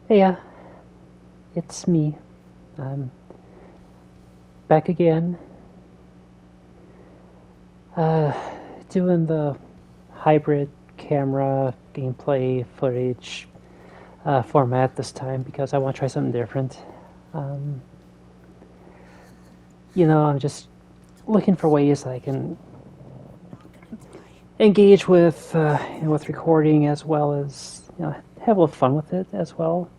Hey, it's me. I'm back again. Uh, Doing the hybrid camera gameplay footage format this time because I want to try something different. Um, I'm just looking for ways I can engage with recording as well as have a little fun with it as well.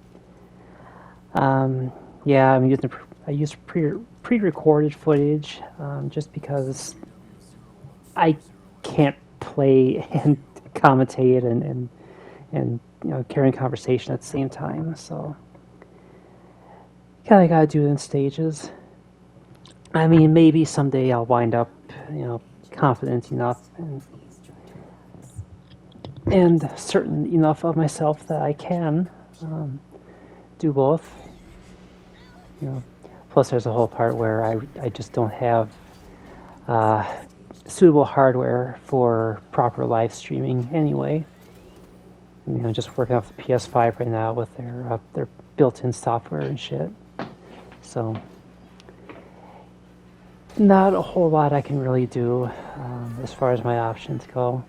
Yeah, I use pre-recorded footage just because I can't play and commentate and carrying conversation at the same time. So kind of gotta do it in stages. I mean, maybe someday I'll wind up, confident enough and certain enough of myself that I can do both. Plus there's a whole part where I just don't have suitable hardware for proper live streaming anyway. Just working off the PS5 right now with their built-in software and shit. So not a whole lot I can really do as far as my options go.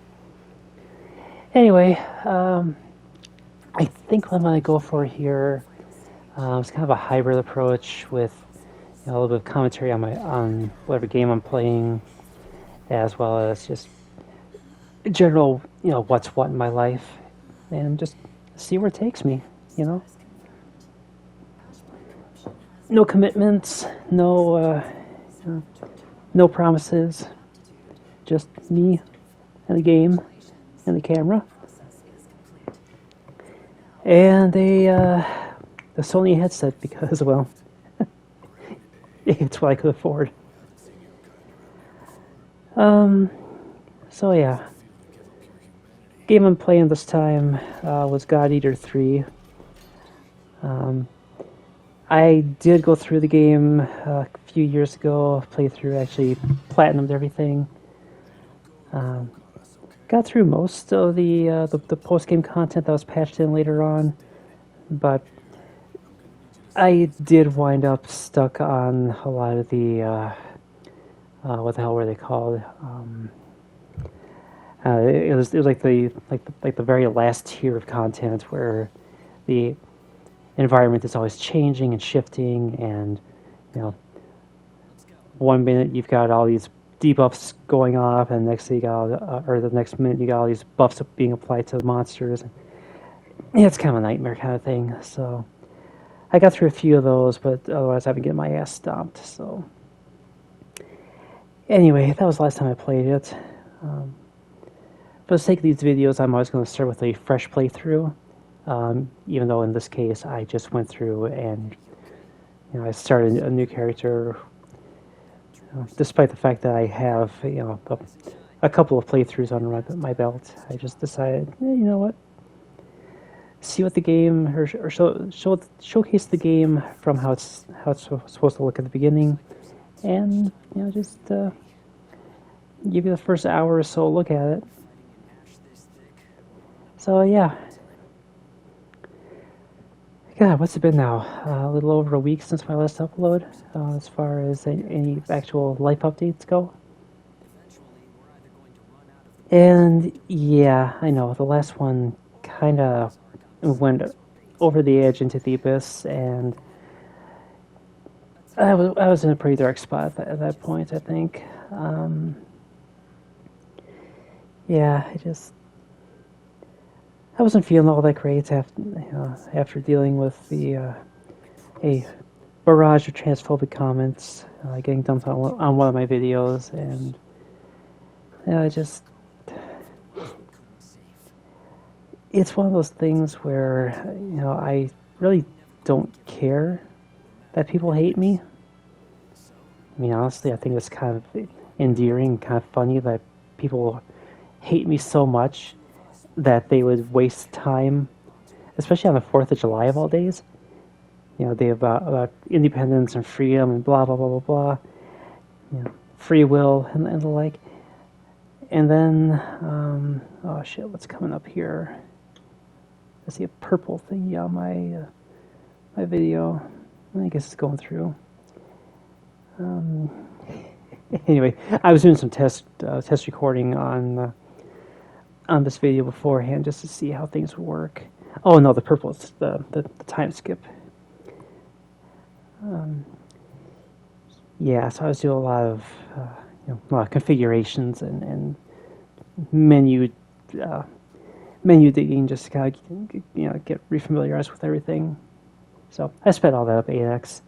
Anyway, I think what I'm going to go for here is kind of a hybrid approach with a little bit of commentary on whatever game I'm playing, as well as just general, what's what in my life, and just see where it takes me, No commitments, no promises, just me and the game and the camera. And the Sony headset because, well, it's what I could afford. So yeah. Game I'm playing this time was God Eater 3. I did go through the game a few years ago, played through, actually platinumed everything. Got through most of the post-game content that was patched in later on, but I did wind up stuck on a lot of the what the hell were they called? It was like the very last tier of content where the environment is always changing and shifting, and 1 minute you've got all these debuffs going off, and next thing you got, or the next minute you got all these buffs being applied to the monsters. Yeah, it's kind of a nightmare kind of thing. So I got through a few of those, but otherwise I've been getting my ass stomped. So anyway, that was the last time I played it. For the sake of these videos, I'm always going to start with a fresh playthrough, even though in this case I just went through and I started a new character. Despite the fact that I have a couple of playthroughs under my belt, I just decided, you know what? See what the game, or showcase the game from how it's supposed to look at the beginning, and just give you the first hour or so look at it. So yeah. God, what's it been now? A little over a week since my last upload, as far as any actual life updates go. And yeah, I know, the last one kind of went over the edge into the abyss, and I was in a pretty dark spot at that point, I think. Yeah, I wasn't feeling all that great after dealing with a barrage of transphobic comments getting dumped on one of my videos, and it's one of those things where I really don't care that people hate me. I mean, honestly, I think it's kind of endearing, kind of funny that people hate me so much that they would waste time, especially on the 4th of July of all days. They about independence and freedom and blah blah blah blah blah. Free will and the like. And then, oh shit, what's coming up here? I see a purple thingy on my video. I guess it's going through. Anyway, I was doing some test recording on this video beforehand just to see how things would work. Oh no, the purple is the time skip. Yeah, so I was doing a lot of configurations and menu digging just to kind of get refamiliarized with everything. So I sped all that up 8x.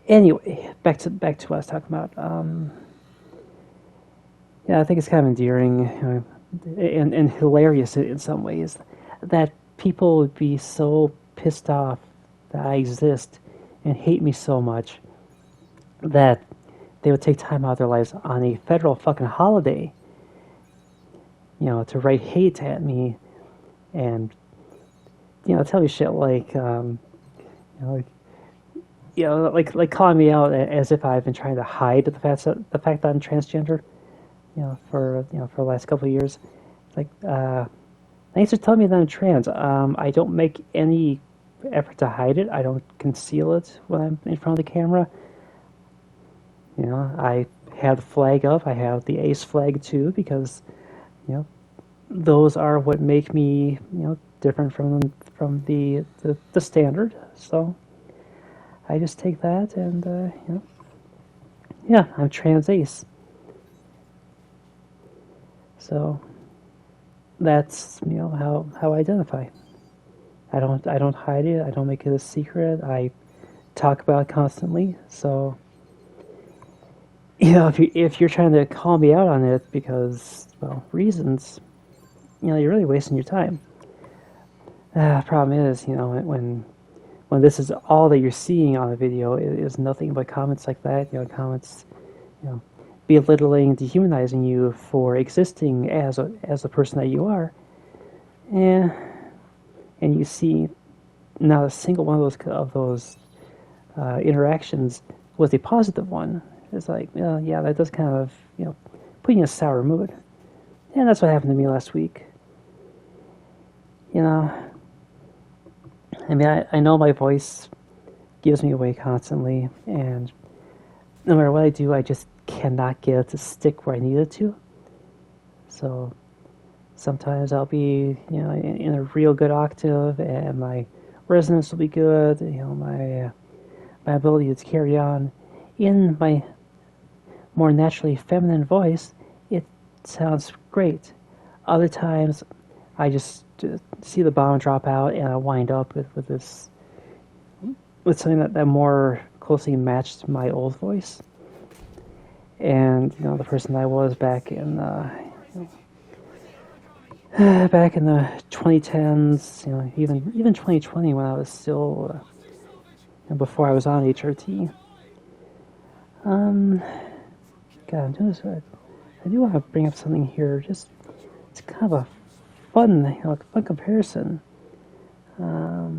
Anyway, back to what I was talking about. Yeah, I think it's kind of endearing and hilarious in some ways that people would be so pissed off that I exist and hate me so much that they would take time out of their lives on a federal fucking holiday, to write hate at me and, tell me shit like, like calling me out as if I've been trying to hide the fact that I'm transgender, for the last couple of years. It's like, thanks for telling me that I'm trans. I don't make any effort to hide it. I don't conceal it when I'm in front of the camera. I have the flag up. I have the ace flag too because, those are what make me, different from the standard. So I just take that and, yeah, I'm trans ace. So that's how I identify. I don't hide it. I don't make it a secret. I talk about it constantly. So if you're trying to call me out on it because reasons, you're really wasting your time. Problem is, when this is all that you're seeing on the video is nothing but comments like that. Comments, belittling, dehumanizing you for existing as the person that you are, and you see not a single one of those interactions was a positive one. It's like, yeah, that does kind of put you in a sour mood, and that's what happened to me last week. I mean, I know my voice gives me away constantly, and no matter what I do, I just cannot get it to stick where I need it to. So sometimes I'll be, in a real good octave, and my resonance will be good. My ability to carry on in my more naturally feminine voice, it sounds great. Other times, I just see the bomb drop out, and I wind up with something that more closely matched my old voice. And the person I was back in the 2010s, even 2020 when I was still before I was on HRT. God, I'm doing this. I do want to bring up something here. Just it's kind of a fun comparison.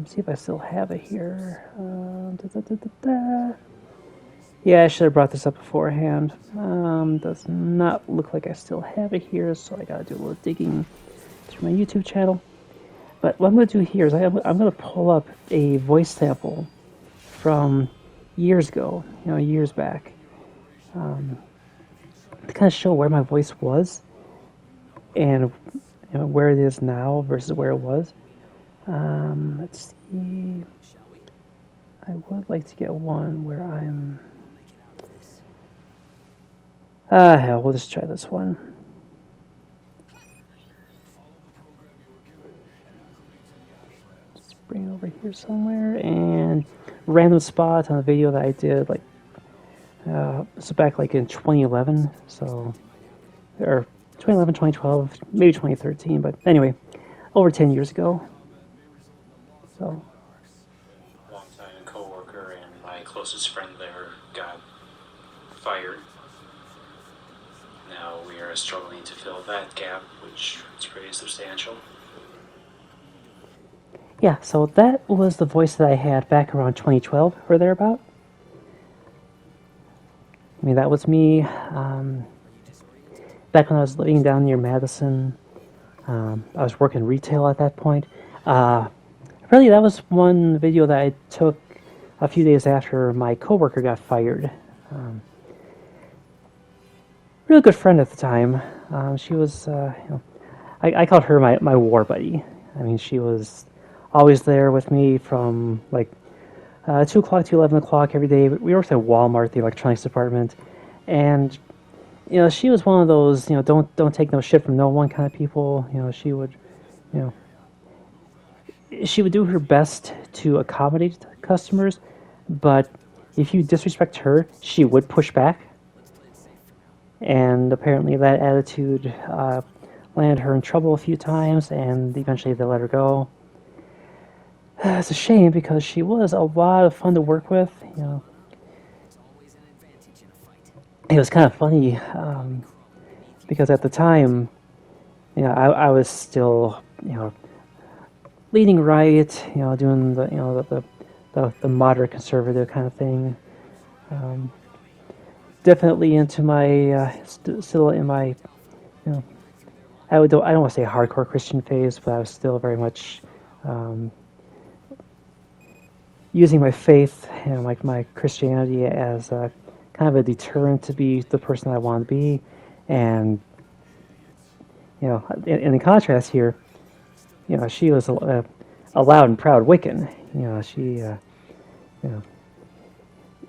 See if I still have it here. Yeah, I should have brought this up beforehand. Does not look like I still have it here, so I gotta do a little digging through my YouTube channel. But what I'm gonna do here is I'm gonna pull up a voice sample from years ago, years back, to kind of show where my voice was and where it is now versus where it was. Let's see. I would like to get one where I'm. Hell, we'll just try this one. Just bring it over here somewhere, and random spot on a video that I did so back in 2011, or 2011, 2012, maybe 2013, but anyway, over 10 years ago. So. Longtime co-worker and my closest friend there got fired. Now we are struggling to fill that gap, which is pretty substantial. Yeah, so that was the voice that I had back around 2012 or thereabout. I mean, that was me back when I was living down near Madison. I was working retail at that point. Really, that was one video that I took a few days after my coworker got fired. Really good friend at the time. She was, I called her my war buddy. I mean, she was always there with me from like 2 o'clock to 11 o'clock every day. We worked at Walmart, the electronics department, and she was one of those don't take no shit from no one kind of people. You know, she would do her best to accommodate customers, but if you disrespect her, she would push back. And apparently, that attitude landed her in trouble a few times, and eventually they let her go. It's a shame because she was a lot of fun to work with. It was kind of funny because at the time, I was still, leading right, doing the moderate conservative kind of thing. Definitely into my still in my, I don't want to say hardcore Christian phase, but I was still very much using my faith and like my Christianity as a kind of a deterrent to be the person I want to be. And in contrast here, she was a loud and proud Wiccan.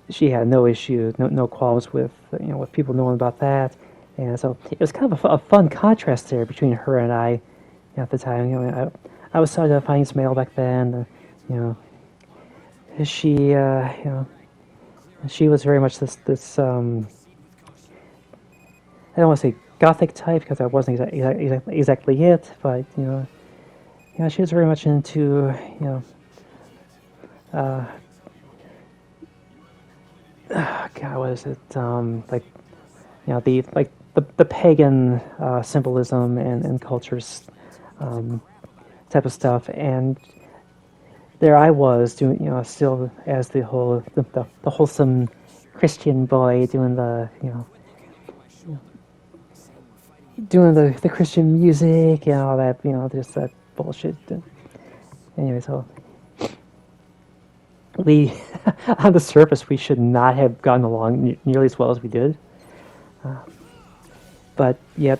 She had no issue, no qualms with with people knowing about that. And so it was kind of a fun contrast there between her and I at the time. I was starting to find some mail back then. She she was very much this I don't want to say gothic type because that wasn't exactly it, but she was very much into God, what is it? Like the pagan symbolism and cultures type of stuff, and there I was doing still as the wholesome Christian boy doing the Christian music and all that, just that bullshit. Anyway, so we, on the surface, we should not have gotten along nearly as well as we did. But yet,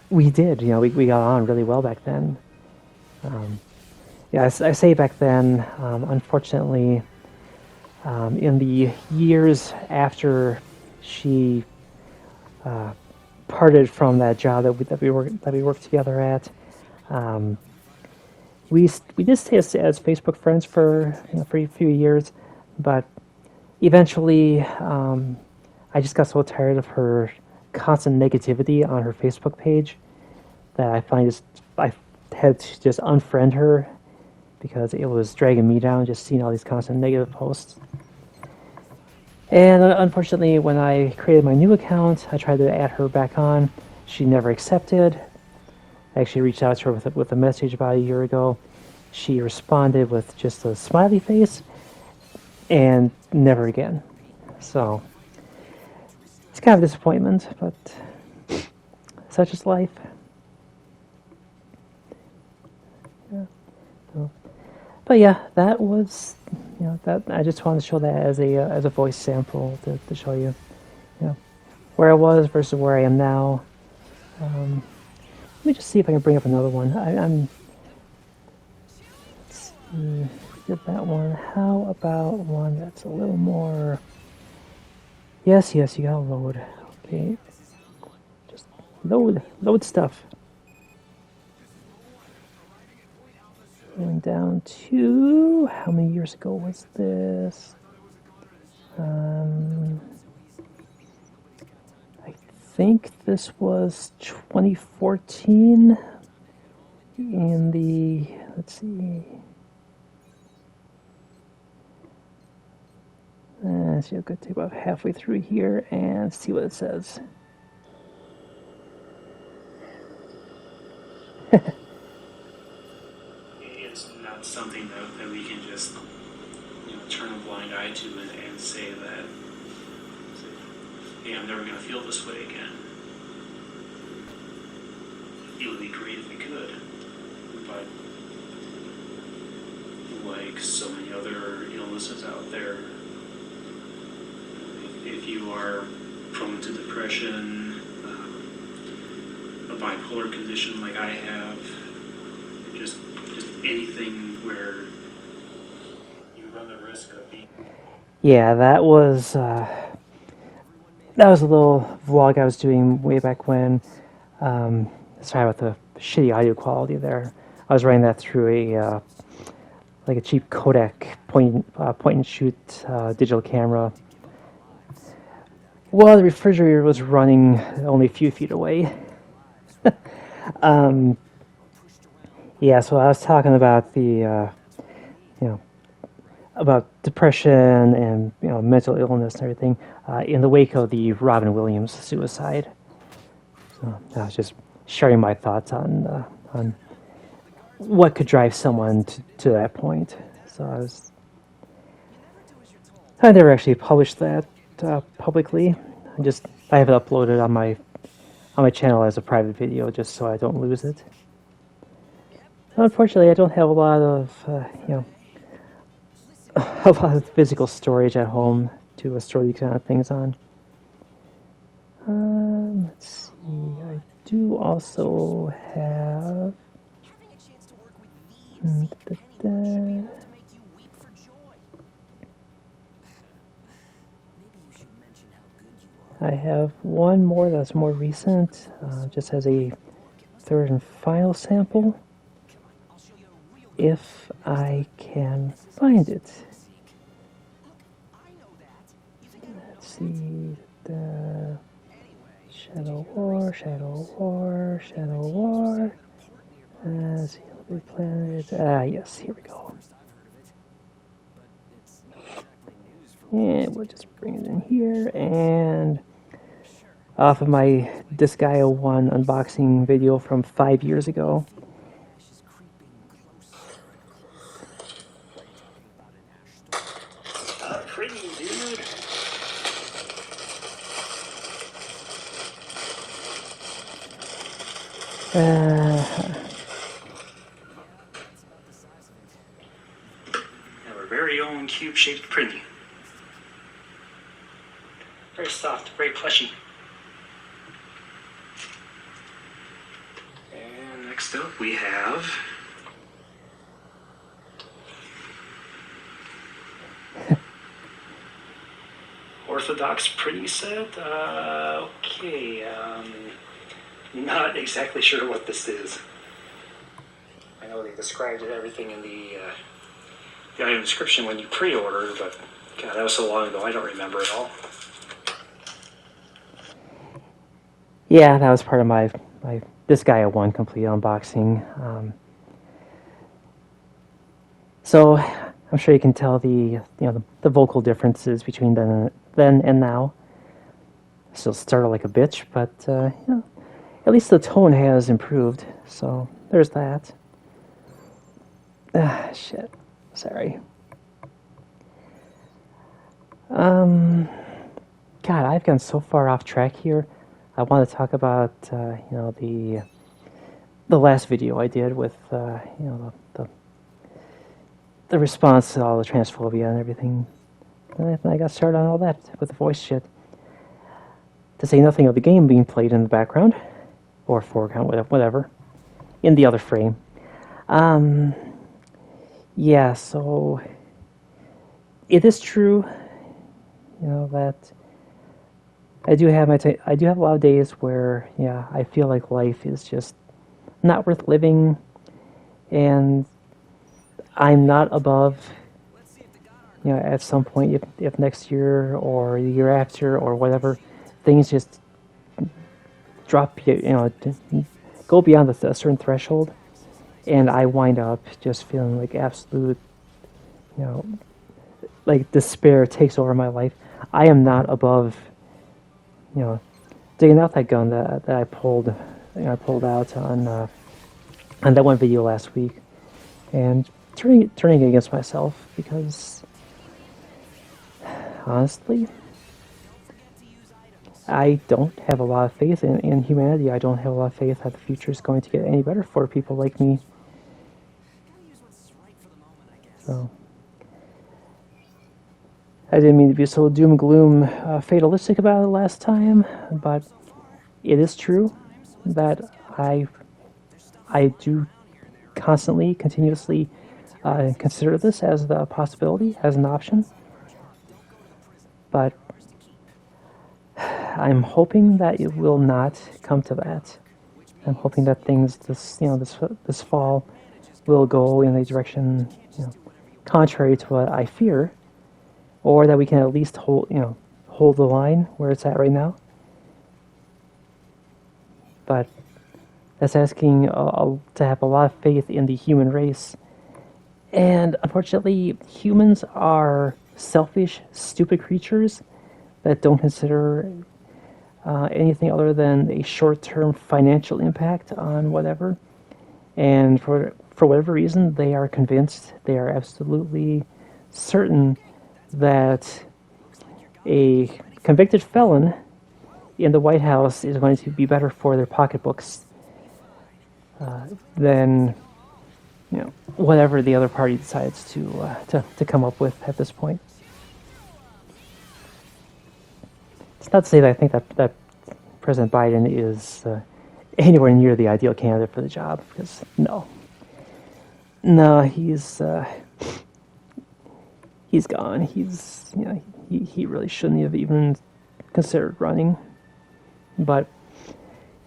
we did. We got on really well back then. I say back then, unfortunately, in the years after she parted from that job that we worked together at, we did stay as Facebook friends for a few years, but eventually I just got so tired of her constant negativity on her Facebook page that I had to just unfriend her because it was dragging me down just seeing all these constant negative posts. And unfortunately, when I created my new account, I tried to add her back on. She never accepted. I actually reached out to her with a message about a year ago. She responded with just a smiley face and never again. So it's kind of a disappointment, but such is life. Yeah. So, but yeah, that was that. I just wanted to show that as a voice sample to show you, where I was versus where I am now. Let me just see if I can bring up another one. Let's see, did that one. How about one that's a little more? Yes, you gotta load. Okay, just load stuff. Going down to how many years ago was this? I think this was 2014 in the, let's see. So I'll go to about halfway through here and see what it says. It's not something that we can just turn a blind eye to and say that, hey, I'm never going to feel this way again. it would be great if we could. But like so many other illnesses out there, if you are prone to depression, a bipolar condition like I have, just anything where you run the risk of being. Yeah, that was a little vlog I was doing way back when. Sorry about the shitty audio quality there. I was running that through a like a cheap Kodak point and shoot digital camera. Well, the refrigerator was running only a few feet away. Yeah, so I was talking about the about depression and mental illness and everything in the wake of the Robin Williams suicide. So I was just sharing my thoughts on what could drive someone to that point. So I never actually published that publicly. I have it uploaded on my channel as a private video just so I don't lose it. Unfortunately, I don't have a lot of a lot of physical storage at home to store these kind of things on. Let's see. I do also have. I have one more that's more recent, just as a third and final sample, if I can find it. Let's see, the Shadow War. Big Planet. Yes, here we go. And we'll just bring it in here, and off of my Disgaea 1 unboxing video from 5 years ago. Pretty, dude. Our very own cube-shaped Prinny. Very soft, very plushy. And next up we have Orthodox Pretty set. Okay, not exactly sure what this is. I know they described everything in the item description when you pre-order, but God, that was so long ago, I don't remember it all. Yeah, that was part of my Disgaea 1 complete unboxing. So I'm sure you can tell the vocal differences between then and now. Still started like a bitch, but at least the tone has improved. So there's that. Shit. Sorry. God, I've gone so far off track here. I want to talk about the last video I did with the response to all the transphobia and everything. And I got started on all that with the voice shit. To say nothing of the game being played in the background or foreground, whatever, in the other frame. Yeah, so it is true, that I do have a lot of days where, I feel like life is just not worth living, and I'm not above, at some point, if next year or the year after or whatever, things just drop, go beyond a certain threshold, and I wind up just feeling like absolute, like despair takes over my life. I am not above, digging out that gun that I pulled out on that one video last week, and turning it against myself, because honestly, I don't have a lot of faith in humanity. I don't have a lot of faith that the future is going to get any better for people like me. So I didn't mean to be so doom gloom fatalistic about it last time, but it is true that I do constantly, continuously consider this as the possibility, as an option. But I'm hoping that it will not come to that. I'm hoping that things this fall will go in a direction contrary to what I fear, or that we can at least hold the line where it's at right now. But that's asking to have a lot of faith in the human race. And unfortunately, humans are selfish, stupid creatures that don't consider anything other than a short-term financial impact on whatever. And for whatever reason, they are convinced, they are absolutely certain that a convicted felon in the White House is going to be better for their pocketbooks than whatever the other party decides to come up with at this point. It's not to say that I think that President Biden is anywhere near the ideal candidate for the job, because no, he's gone. He really shouldn't have even considered running. But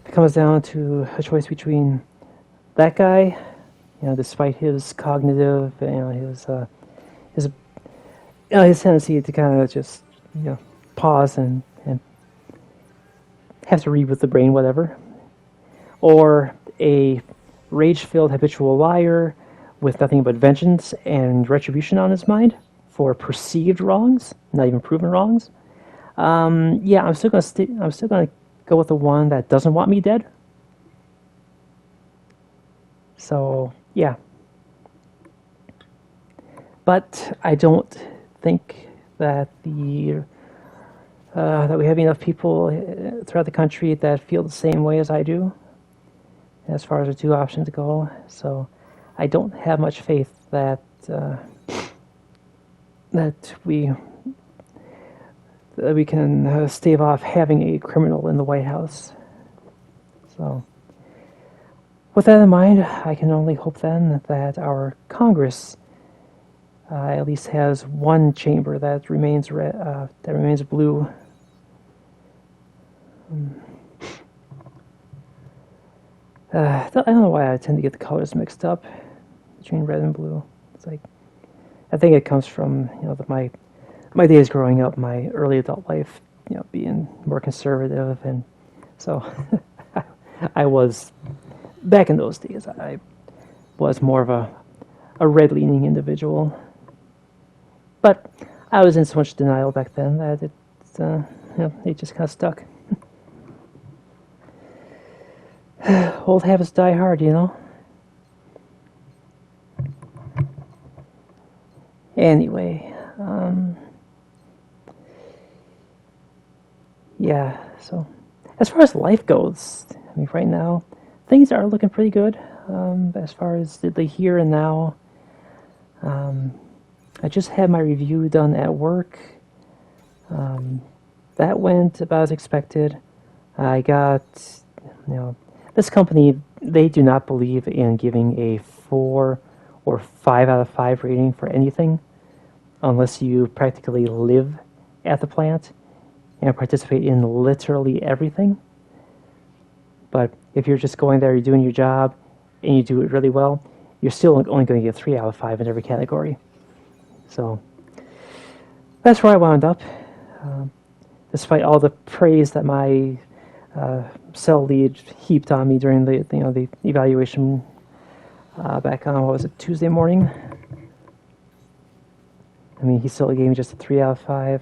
if it comes down to a choice between that guy, despite his cognitive, his tendency to kind of just pause and have to read with the brain, whatever, or a rage-filled habitual liar with nothing but vengeance and retribution on his mind for perceived wrongs, not even proven wrongs. I'm still gonna go with the one that doesn't want me dead. So yeah, but I don't think that that we have enough people throughout the country that feel the same way as I do, as far as the two options go. So I don't have much faith that we can stave off having a criminal in the White House. So with that in mind, I can only hope then that our Congress at least has one chamber that remains blue. I don't know why I tend to get the colors mixed up between red and blue. It's like, I think it comes from my days growing up, my early adult life, being more conservative, and so I was, back in those days, I was more of a red-leaning individual. But I was in so much denial back then that it just kind of stuck. Old habits die hard, Anyway, so as far as life goes, I mean, right now, things are looking pretty good as far as the here and now. I just had my review done at work. That went about as expected. I got, this company, they do not believe in giving a 4 or 5 out of 5 rating for anything unless you practically live at the plant and participate in literally everything. But if you're just going there, you're doing your job, and you do it really well, you're still only going to get 3 out of 5 in every category. So that's where I wound up, despite all the praise that my cell lead heaped on me during the evaluation back on, what was it, Tuesday morning. I mean, he still gave me just a 3 out of 5.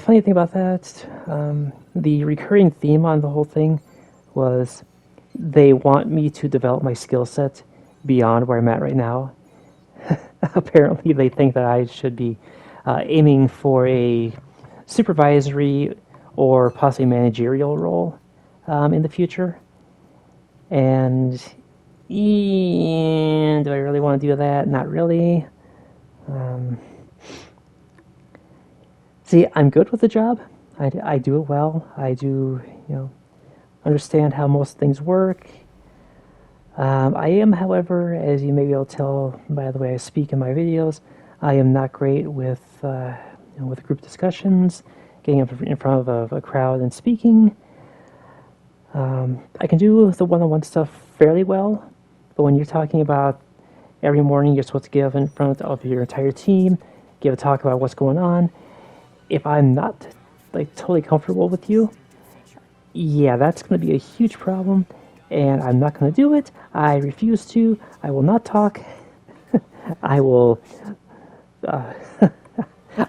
Funny thing about that, the recurring theme on the whole thing was they want me to develop my skill set beyond where I'm at right now. Apparently, they think that I should be aiming for a supervisory or possibly managerial role in the future. And do I really want to do that? Not really. See, I'm good with the job. I do it well. I do, understand how most things work. I am, however, as you may be able to tell by the way I speak in my videos, I am not great with with group discussions, getting up in front of a crowd and speaking. I can do the one-on-one stuff fairly well, but when you're talking about every morning you're supposed to give in front of your entire team, give a talk about what's going on, if I'm not like totally comfortable with you, yeah, that's going to be a huge problem, and I'm not going to do it. I refuse to. I will not talk. I will I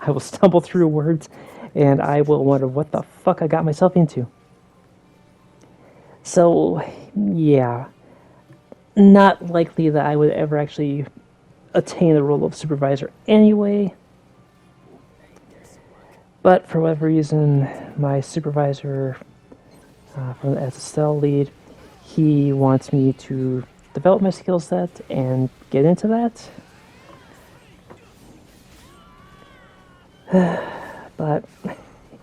will stumble through words, and I will wonder what the fuck I got myself into. So, yeah, not likely that I would ever actually attain the role of supervisor anyway. But for whatever reason, my supervisor, as a cell lead, he wants me to develop my skill set and get into that. But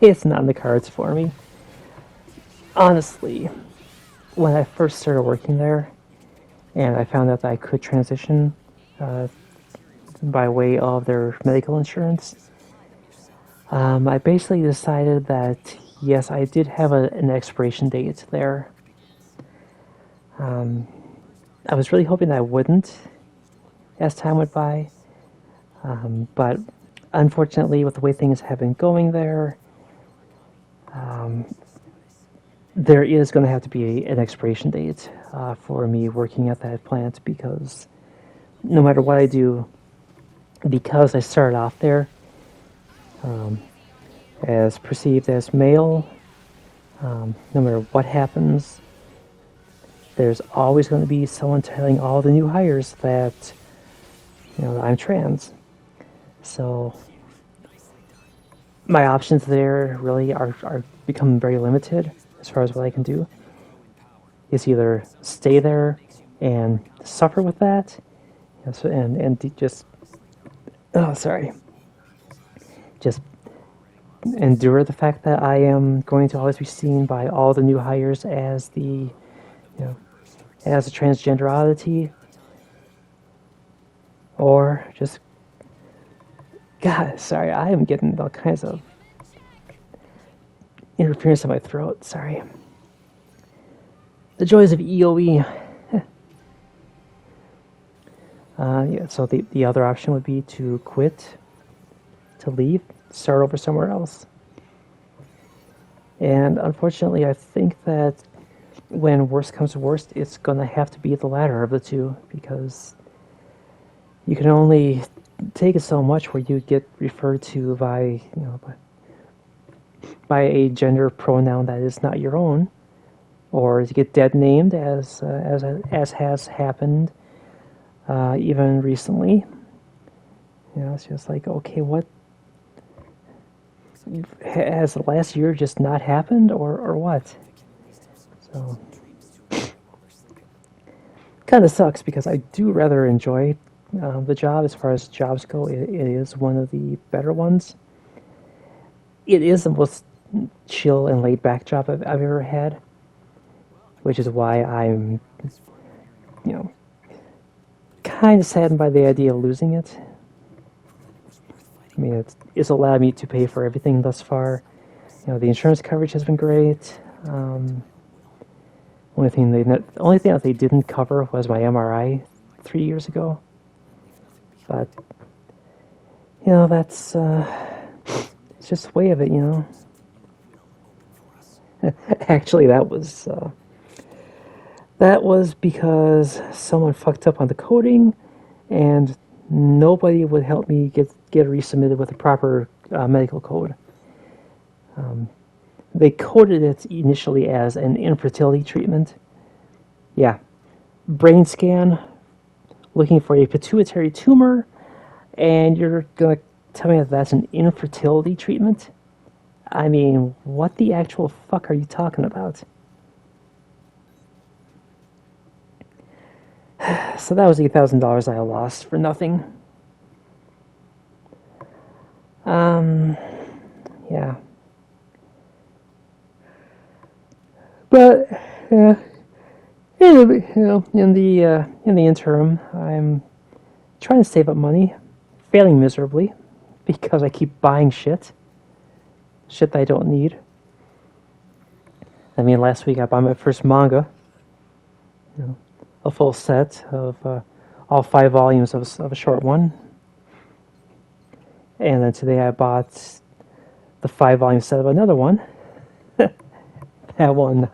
it's not in the cards for me. Honestly, when I first started working there, and I found out that I could transition by way of their medical insurance, I basically decided that yes, I did have an expiration date there. I was really hoping that I wouldn't as time went by, but unfortunately, with the way things have been going there, there is going to have to be an expiration date for me working at that plant, because no matter what I do, because I started off there as perceived as male, no matter what happens, there's always going to be someone telling all the new hires that I'm trans. So my options there really are becoming very limited as far as what I can do. Is either stay there and suffer with that, and just just endure the fact that I am going to always be seen by all the new hires as as a transgender oddity, or just God, sorry, I am getting all kinds of interference in my throat. Sorry. The joys of EOE. So the other option would be to quit, to leave, start over somewhere else. And unfortunately, I think that when worst comes to worst, it's going to have to be the latter of the two, because you can only take it so much where you get referred to by by a gender pronoun that is not your own, or you get dead named as has happened even recently. It's just like, okay, what has the last year just not happened, or what? So kind of sucks, because I do rather enjoy the job. As far as jobs go, it is one of the better ones. It is the most chill and laid back job I've ever had, which is why I'm kind of saddened by the idea of losing it. I mean, it's allowed me to pay for everything thus far. The insurance coverage has been great. The only thing that they didn't cover was my MRI 3 years ago. But that's it's just the way of it, Actually, that was because someone fucked up on the coding, and nobody would help me get resubmitted with the proper medical code. They coded it initially as an infertility treatment. Yeah, brain scan, looking for a pituitary tumor, and you're gonna tell me that that's an infertility treatment? I mean, what the actual fuck are you talking about? So that was $8,000 I lost for nothing. Yeah. But yeah, in the interim, I'm trying to save up money, failing miserably because I keep buying shit that I don't need. I mean, last week I bought my first manga, a full set of all 5 volumes of a short one, and then today I bought the 5 volume set of another one. That one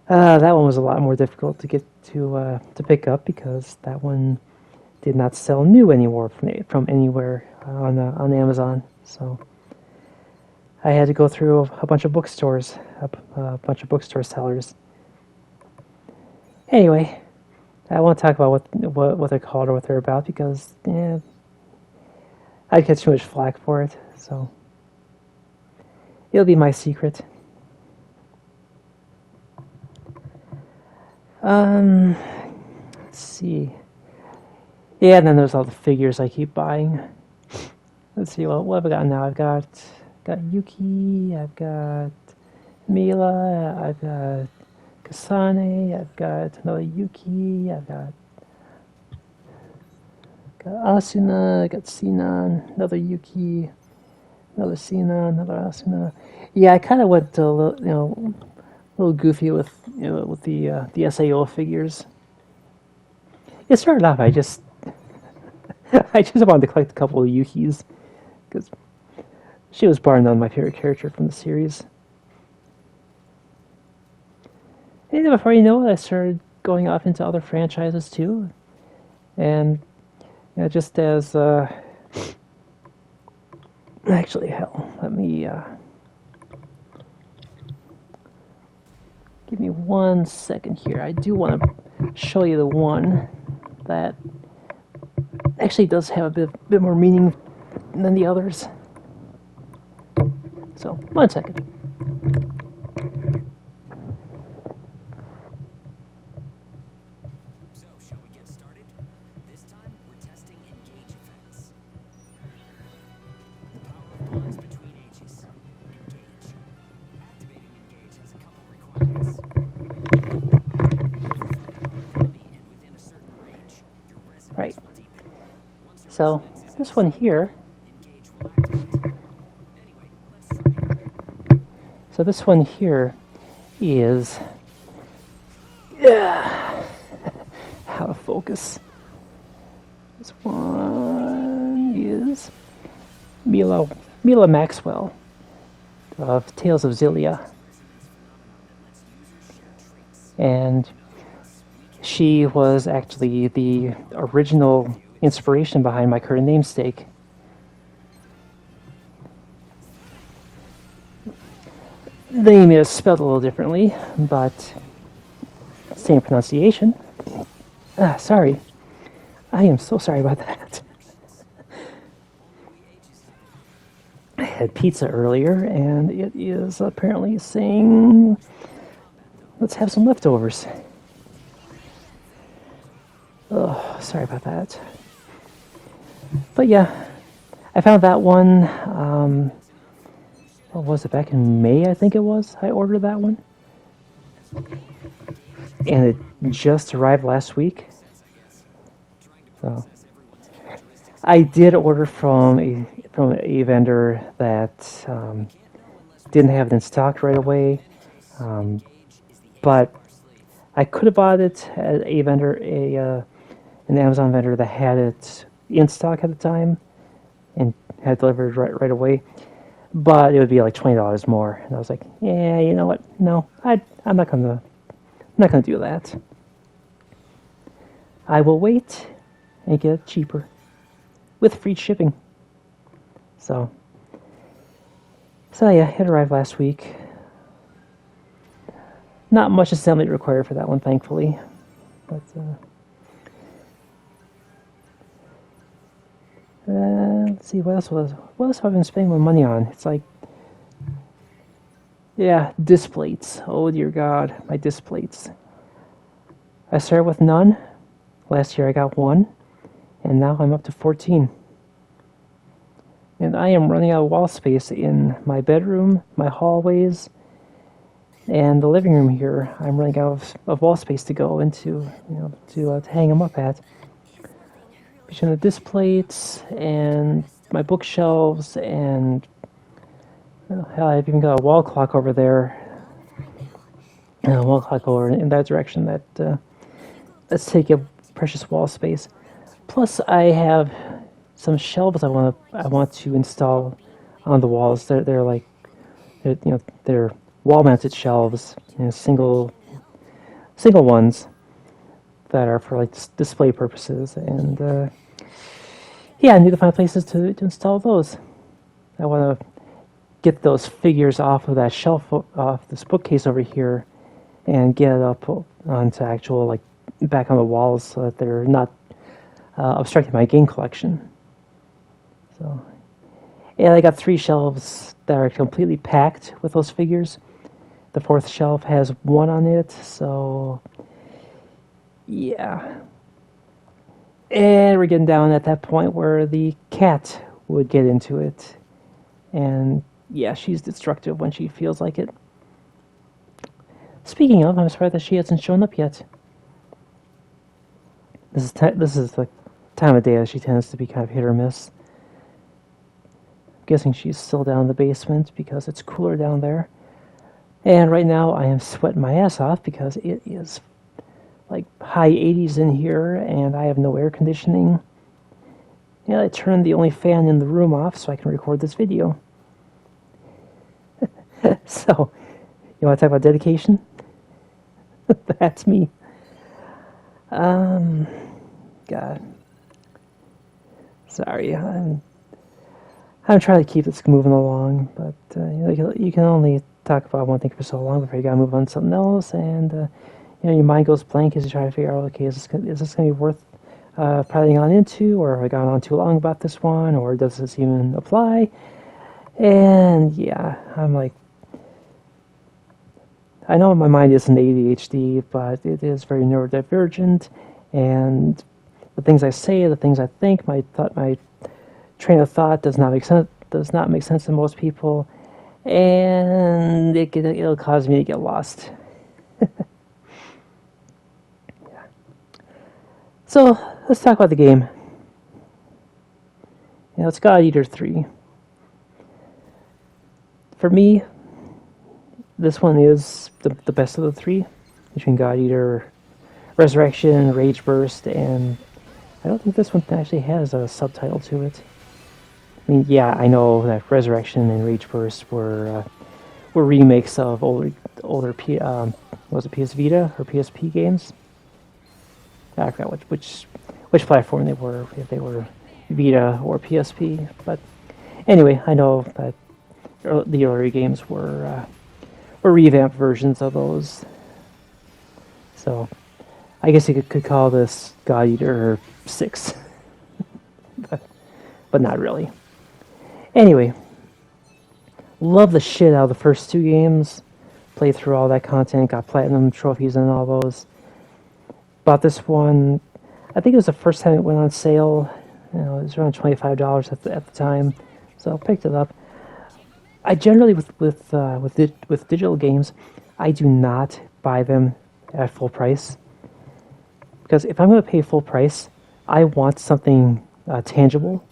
was a lot more difficult to get to pick up because that one did not sell new anymore from anywhere on Amazon. So I had to go through a bunch of bookstores, a bunch of bookstore sellers. Anyway, I won't talk about what they're called or what they're about because I'd get too much flack for it. So it'll be my secret. Let's see. Yeah, and then there's all the figures I keep buying. Let's see, what have I got now? I've got Yuki, I've got Mila, I've got Kasane, I've got another Yuki, I've got Asuna, I got Sinan, another Yuki, another Sinan, another Asuna. Yeah, I kind of went a little goofy with the SAO figures. It started off I just wanted to collect a couple of Yukis because she was bar none my favorite character from the series. And before you know it, I started going off into other franchises too, and just as actually, hell, let me give me 1 second here. I do want to show you the one that actually does have a bit more meaning than the others. So, 1 second. So, shall we get started? This time, we're testing engage effects. The power of bonds between H's. Engage. Activating engage has a couple requirements. And within a certain range, your resonance Right. will deepen. Once your So, resonance this one here. engage will activate. Anyway, let's try. So this one here is how to focus. This one is Mila Maxwell of Tales of Zillia, and she was actually the original inspiration behind my current namesake. The name is spelled a little differently, but same pronunciation. Sorry. I am so sorry about that. I had pizza earlier, and it is apparently saying, let's have some leftovers. Oh, sorry about that. But yeah, I found that one, what was it, back in May, I think it was, I ordered that one. And it just arrived last week. So I did order from a vendor that didn't have it in stock right away, but I could have bought it at a vendor, an Amazon vendor that had it in stock at the time and had it delivered right away. But it would be like $20 more, and I was like, yeah, you know what? No, I'm not gonna do that. I will wait and get it cheaper with free shipping. So yeah, it arrived last week. Not much assembly required for that one, thankfully. But let's see, what else have I been spending my money on? It's like Yeah, disc plates. Oh dear God, my disc plates. I started with none. Last year I got one, and now I'm up to 14. And I am running out of wall space in my bedroom, my hallways, and the living room here. I'm running out of wall space to go into, to hang them up at. Between the disc plates and my bookshelves and hell, I've even got a wall clock over there. A wall clock over in that direction that's taking up precious wall space. Plus, I have some shelves I want to install on the walls. They're like they're wall-mounted shelves, single ones that are for like display purposes. And yeah, I need to find places to install those. I want to get those figures off of that shelf, off this bookcase over here, and get it up onto actual, like, back on the walls so that they're not obstructing my game collection. So, and I got 3 shelves that are completely packed with those figures. The 4th shelf has 1 on it, so yeah. And we're getting down at that point where the cat would get into it. And yeah, she's destructive when she feels like it. Speaking of, I'm surprised that she hasn't shown up yet. This is the time of day that she tends to be kind of hit or miss. I'm guessing she's still down in the basement because it's cooler down there. And right now I am sweating my ass off because it is like high 80s in here and I have no air conditioning. And I turned the only fan in the room off so I can record this video. So, you want to talk about dedication? That's me. God. Sorry, I'm trying to keep this moving along, but you can only talk about one thing for so long before you gotta move on to something else, and your mind goes blank as you try to figure out, okay, is this gonna be worth piling on into, or have I gone on too long about this one, or does this even apply? And yeah, I'm like, I know my mind isn't ADHD, but it is very neurodivergent, and the things I say, the things I think, my train of thought does not make sense to most people, and it'll cause me to get lost. Yeah. So let's talk about the game. It's God Eater 3. For me, this one is the best of the 3, between God Eater, Resurrection, Rage Burst, and I don't think this one actually has a subtitle to it. I mean, yeah, I know that Resurrection and Rage Burst were remakes of older was it PS Vita or PSP games? I forgot which platform they were, if they were Vita or PSP. But anyway, I know that the earlier games were revamped versions of those. So I guess you could call this God Eater 6, but not really. Anyway, love the shit out of the first 2 games. Played through all that content, got platinum trophies and all those. Bought this one, I think it was the first time it went on sale. It was around $25 at the time, so picked it up. I generally with digital games, I do not buy them at full price, because if I'm going to pay full price, I want something tangible,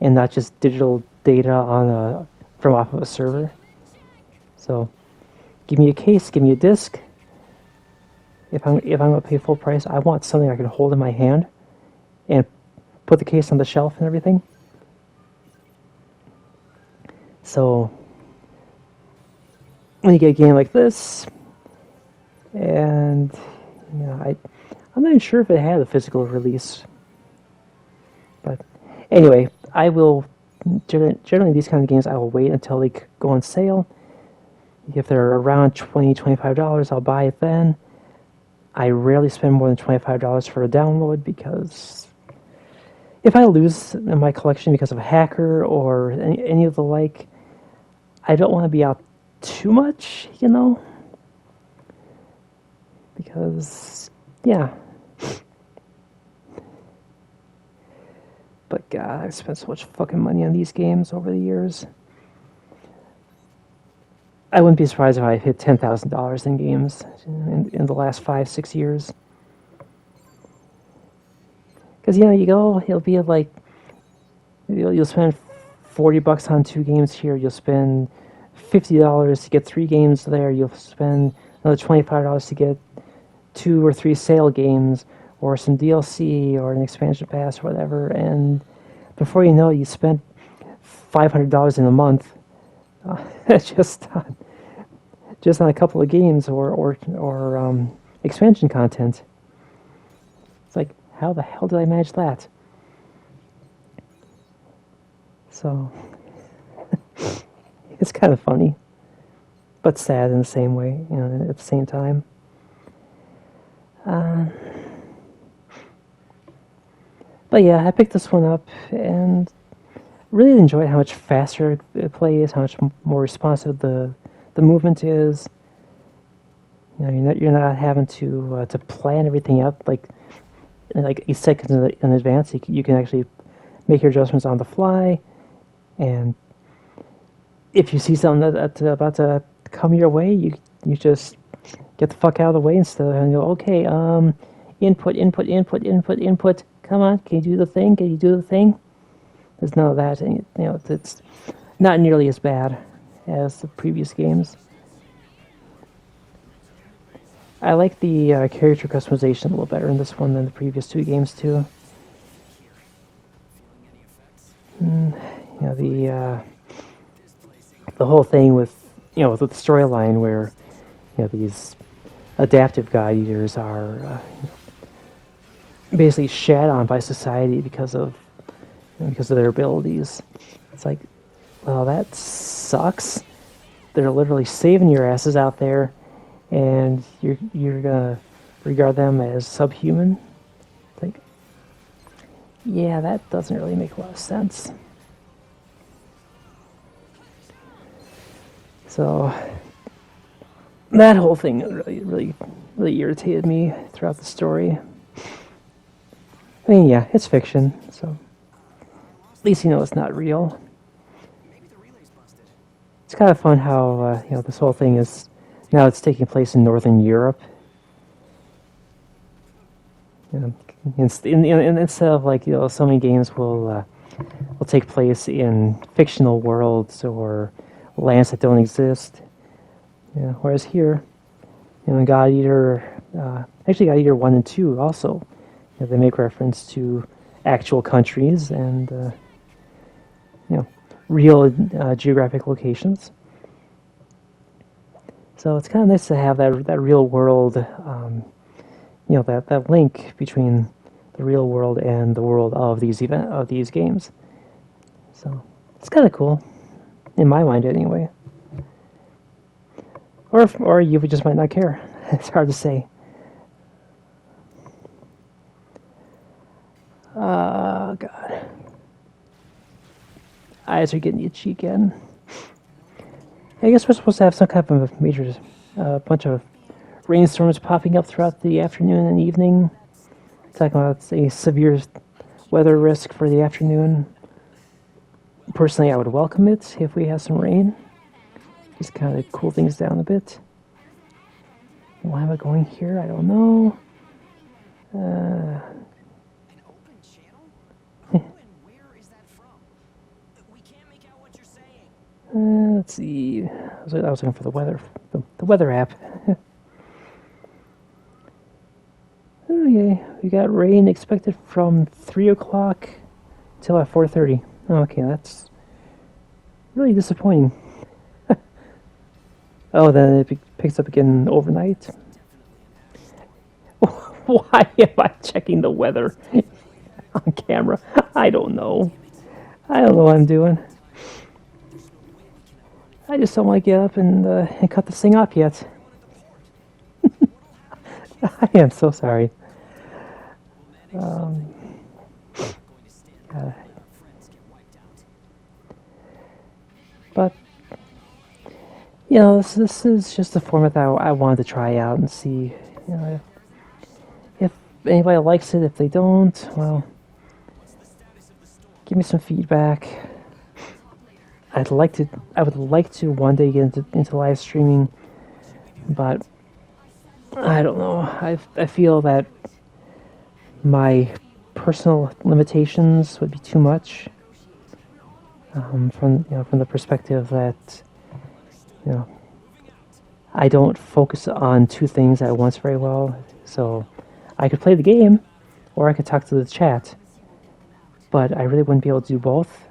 and not just digital data from off of a server. So, give me a case, give me a disc. If I'm going to pay full price, I want something I can hold in my hand and put the case on the shelf and everything. So when you get a game like this, and I'm not even sure if it had a physical release, but anyway, I will generally these kind of games I will wait until they go on sale. If they're around $20-$25, I'll buy it then. I rarely spend more than $25 for a download, because if I lose my collection because of a hacker or any of the like, I don't want to be out too much, you know, because yeah. But God, I've spent so much fucking money on these games over the years. I wouldn't be surprised if I hit $10,000 in games in the last 5-6 years. Because you know, you go, it'll be like you'll spend $40 on 2 games here. You'll spend $50 to get 3 games there. You'll spend another $25 to get 2 or 3 sale games, or some DLC, or an expansion pass, or whatever. And before you know it, you spent $500 in a month just on a couple of games or expansion content. It's like, how the hell did I manage that? So it's kind of funny, but sad in the same way, you know, at the same time. But yeah, I picked this one up and really enjoyed how much faster it plays, how much more responsive the movement is. You know, you're not having to plan everything out like 8 seconds in advance. You can actually make your adjustments on the fly, and if you see something that's about to come your way, you just get the fuck out of the way instead of go, okay, input. Come on, can you do the thing? Can you do the thing? There's none of that. And, you know, it's not nearly as bad as the previous games. I like the character customization a little better in this one than the previous 2 games too. You know, the whole thing with, you know, with the storyline where, you know, these adaptive god eaters are basically shat on by society because of their abilities. It's like, well, that sucks. They're literally saving your asses out there, and you're gonna regard them as subhuman. It's like, yeah, that doesn't really make a lot of sense. So that whole thing really irritated me throughout the story. I mean, yeah, it's fiction, so at least you know it's not real. It's kind of fun how you know, this whole thing is now it's taking place in Northern Europe. You know, instead of like, you know, so many games will take place in fictional worlds or lands that don't exist. You know, whereas here, you know, God Eater, actually God Eater 1 and 2 also, you know, they make reference to actual countries and you know, real geographic locations. So it's kind of nice to have that real world, you know, that link between the real world and the world of these games. So it's kind of cool, in my mind anyway. Or you just might not care. It's hard to say. Oh God, eyes are getting itchy again. I guess we're supposed to have some kind of a major, bunch of rainstorms popping up throughout the afternoon and evening. Talking about a severe weather risk for the afternoon. Personally, I would welcome it if we have some rain. Just kind of cool things down a bit. Why am I going here? I don't know. An open channel? Who and where is that from? We can't make out what you're saying. Let's see. I was looking for the weather app. Okay, we got rain expected from 3 o'clock till at 4:30. Okay, that's really disappointing. Oh, then it picks up again overnight. Why am I checking the weather on camera? I don't know. I don't know what I'm doing. I just don't want to get up and cut this thing off yet. I am so sorry. But this is just a format that I wanted to try out and see, if anybody likes it. If they don't, well, give me some feedback. I would like to one day get into live streaming, but I don't know. I feel that my personal limitations would be too much. From the perspective that I don't focus on two things at once very well. So I could play the game, or I could talk to the chat, but I really wouldn't be able to do both,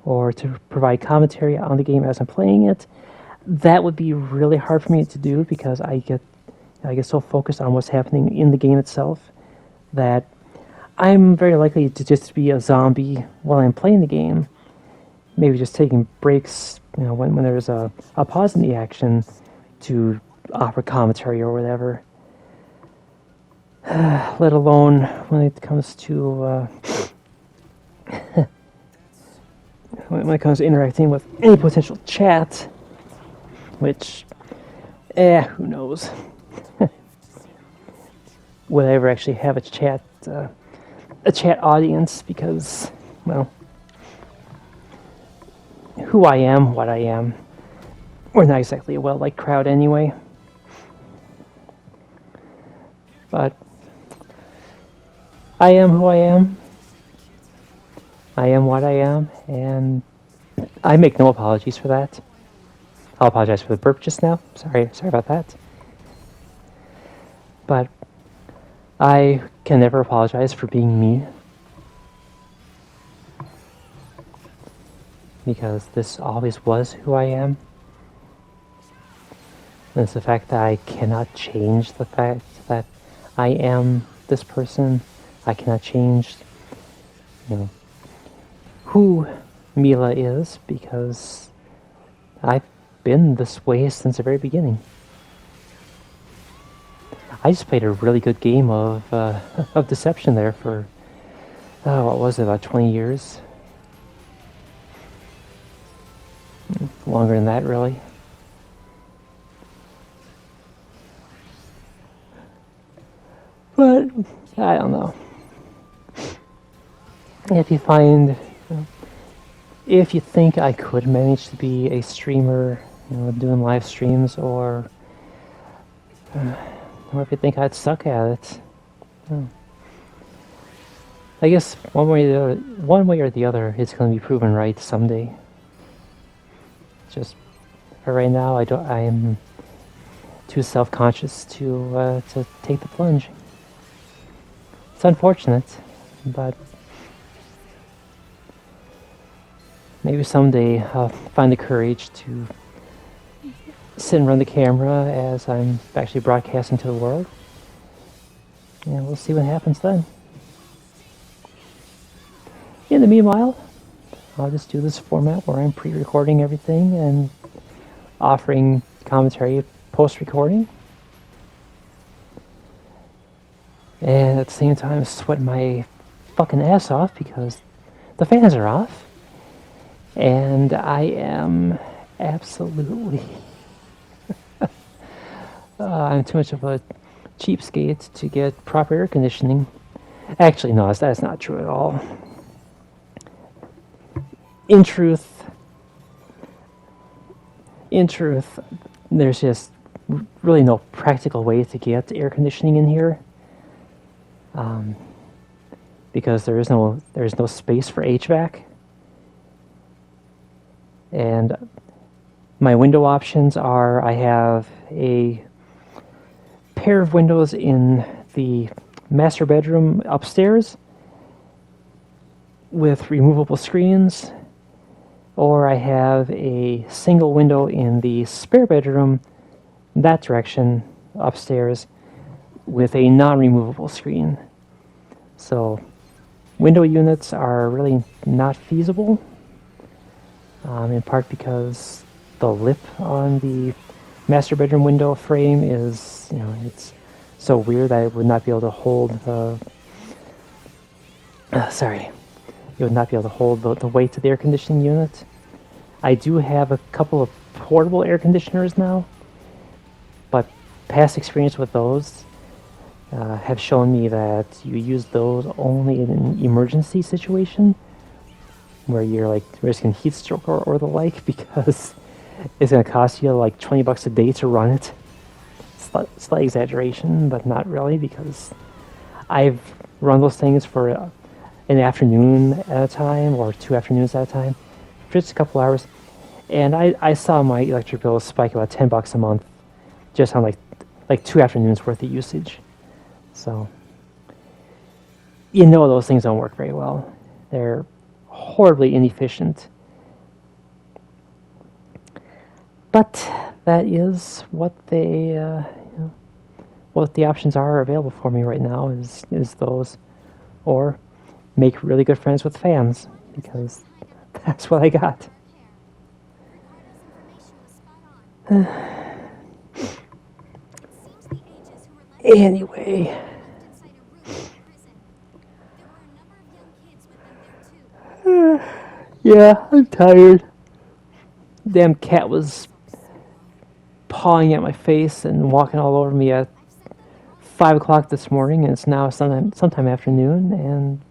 or to provide commentary on the game as I'm playing it. That would be really hard for me to do because I get so focused on what's happening in the game itself that I'm very likely to just be a zombie while I'm playing the game. Maybe just taking breaks, when there's a pause in the action to offer commentary or whatever. Let alone when it comes to when it comes to interacting with any potential chat, which, who knows? Would I ever actually have a chat audience? Because, well, who I am, what I am, we're not exactly a well-liked crowd anyway. But I am who I am. I am what I am, and I make no apologies for that. I'll apologize for the burp just now. Sorry about that. But I can never apologize for being me, because this always was who I am. And it's the fact that I cannot change the fact that I am this person. I cannot change, who Mila is, because I've been this way since the very beginning. I just played a really good game of deception there for, what was it, about 20 years? Longer than that, really. But I don't know. If you think I could manage to be a streamer, doing live streams, or if you think I'd suck at it, I guess one way or the other, it's going to be proven right someday. Just for right now, I am too self-conscious to take the plunge. It's unfortunate, but maybe someday I'll find the courage to sit and run the camera as I'm actually broadcasting to the world. And we'll see what happens then. In the meanwhile, I'll just do this format where I'm pre-recording everything and offering commentary post-recording. And at the same time, sweating my fucking ass off because the fans are off. And I am absolutely... I'm too much of a cheapskate to get proper air conditioning. Actually, no, that's not true at all. In truth, there's just really no practical way to get air conditioning in here, because there's no space for HVAC, and my window options are: I have a pair of windows in the master bedroom upstairs with removable screens, or I have a single window in the spare bedroom, that direction, upstairs, with a non-removable screen. So window units are really not feasible, in part because the lip on the master bedroom window frame is, it's so weird that it would not be able to hold the... It would not be able to hold the weight of the air conditioning unit. I do have a couple of portable air conditioners now, but past experience with those have shown me that you use those only in an emergency situation where you're like risking heat stroke or the like, because it's going to cost you like $20 a day to run it. Slight exaggeration, but not really, because I've run those things for an afternoon at a time or 2 afternoons at a time, for just a couple hours, and I saw my electric bill spike about $10 a month just on like 2 afternoons worth of usage. So you know those things don't work very well. They're horribly inefficient. But that is what they, what the options are available for me right now is those, or make really good friends with fans, because that's what I got. Anyway. Yeah, I'm tired. Damn cat was pawing at my face and walking all over me at 5 o'clock this morning, and it's now sometime afternoon, and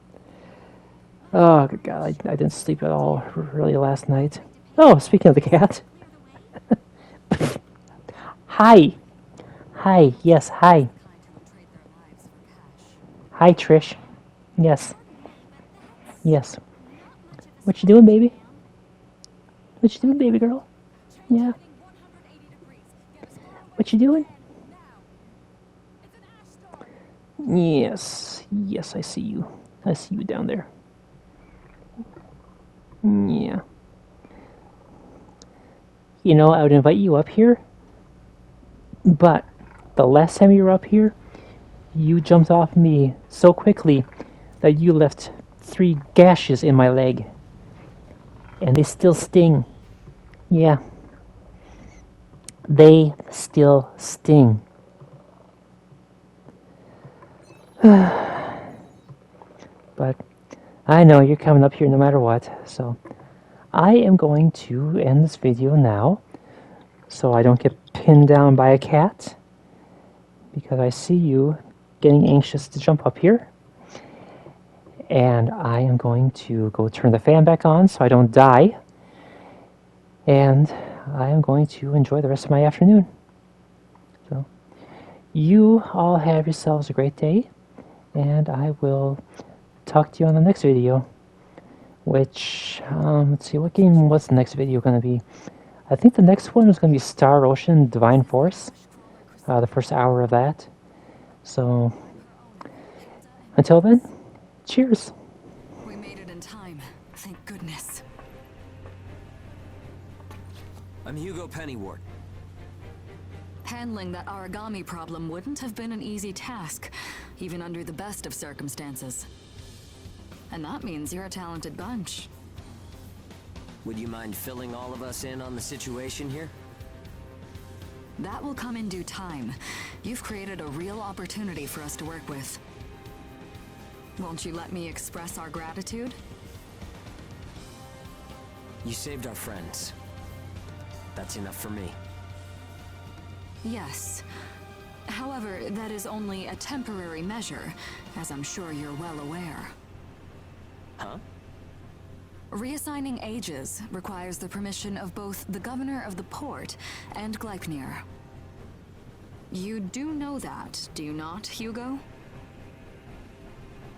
oh good God, I didn't sleep at all really last night. Oh, speaking of the cat. Hi. Hi, yes, hi. Hi, Trish. Yes. Yes. What you doing, baby? What you doing, baby girl? Yeah. What you doing? Yes. Yes, I see you. I see you down there. Yeah. You know, I would invite you up here, but the last time you were up here, you jumped off me so quickly that you left 3 gashes in my leg. And they still sting. Yeah. They still sting. But I know you're coming up here no matter what, so I am going to end this video now so I don't get pinned down by a cat, because I see you getting anxious to jump up here. And I am going to go turn the fan back on so I don't die. And I am going to enjoy the rest of my afternoon. So, you all have yourselves a great day, and I will talk to you on the next video. Which, let's see, what's the next video going to be? I think the next one is going to be Star Ocean Divine Force. The first hour of that. So, until then, cheers. We made it in time. Thank goodness. I'm Hugo Pennywort. Handling that origami problem wouldn't have been an easy task, even under the best of circumstances. And that means you're a talented bunch. Would you mind filling all of us in on the situation here? That will come in due time. You've created a real opportunity for us to work with. Won't you let me express our gratitude? You saved our friends. That's enough for me. Yes. However, that is only a temporary measure, as I'm sure you're well aware. Huh? Reassigning ages requires the permission of both the governor of the port and Gleipnir. You do know that, do you not, Hugo?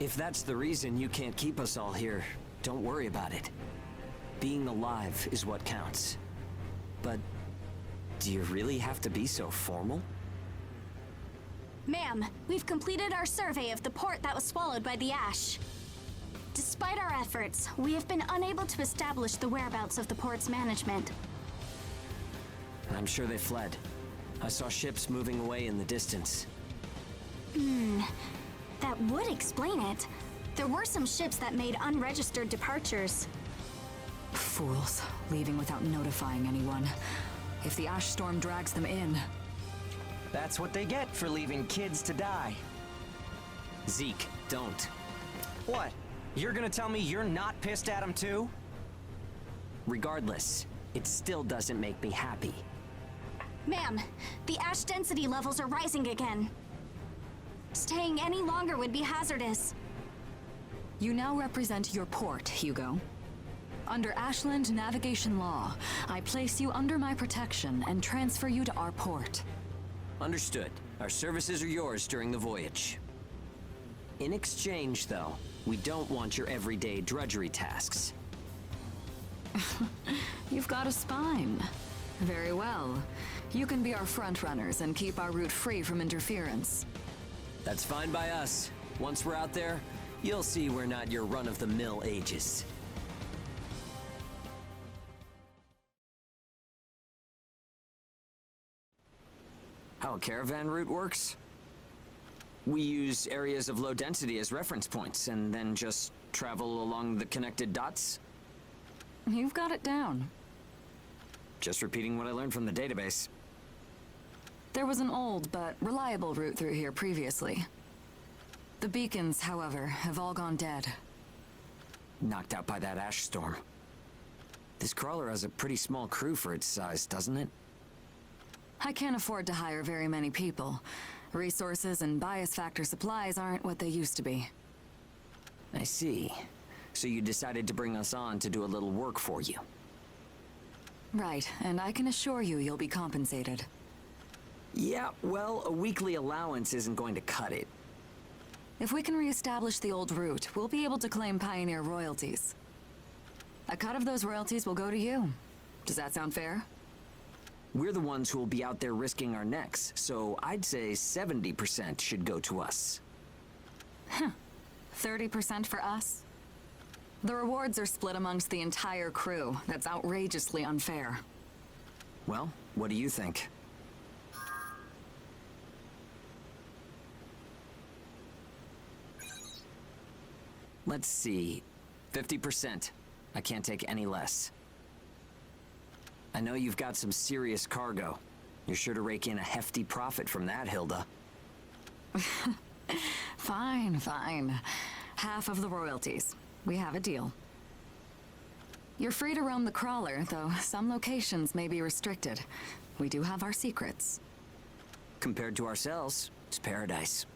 If that's the reason you can't keep us all here, don't worry about it. Being alive is what counts. But do you really have to be so formal? Ma'am, we've completed our survey of the port that was swallowed by the ash. Despite our efforts, we have been unable to establish the whereabouts of the port's management. I'm sure they fled. I saw ships moving away in the distance. That would explain it. There were some ships that made unregistered departures. Fools, leaving without notifying anyone. If the ash storm drags them in... That's what they get for leaving kids to die. Zeke, don't. What? You're gonna tell me you're not pissed at them too? Regardless, it still doesn't make me happy. Ma'am, the ash density levels are rising again. Staying any longer would be hazardous. You now represent your port, Hugo. Under Ashland navigation law, I place you under my protection and transfer you to our port. Understood. Our services are yours during the voyage. In exchange, though, we don't want your everyday drudgery tasks. You've got a spine. Very well. You can be our front runners and keep our route free from interference. That's fine by us. Once we're out there, you'll see we're not your run-of-the-mill Aegis. How a caravan route works? We use areas of low density as reference points, and then just travel along the connected dots? You've got it down. Just repeating what I learned from the database. There was an old but reliable route through here previously. The beacons, however, have all gone dead. Knocked out by that ash storm. This crawler has a pretty small crew for its size, doesn't it? I can't afford to hire very many people. Resources and bias factor supplies aren't what they used to be. I see. So you decided to bring us on to do a little work for you. Right, and I can assure you you'll be compensated. Yeah, well, a weekly allowance isn't going to cut it. If we can reestablish the old route, we'll be able to claim Pioneer royalties. A cut of those royalties will go to you. Does that sound fair? We're the ones who will be out there risking our necks, so I'd say 70% should go to us. 30% for us? The rewards are split amongst the entire crew. That's outrageously unfair. Well, what do you think? Let's see. 50%. I can't take any less. I know you've got some serious cargo. You're sure to rake in a hefty profit from that, Hilda. Fine, fine. Half of the royalties. We have a deal. You're free to roam the crawler, though some locations may be restricted. We do have our secrets. Compared to ourselves, it's paradise.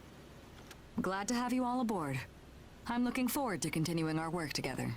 Glad to have you all aboard. I'm looking forward to continuing our work together.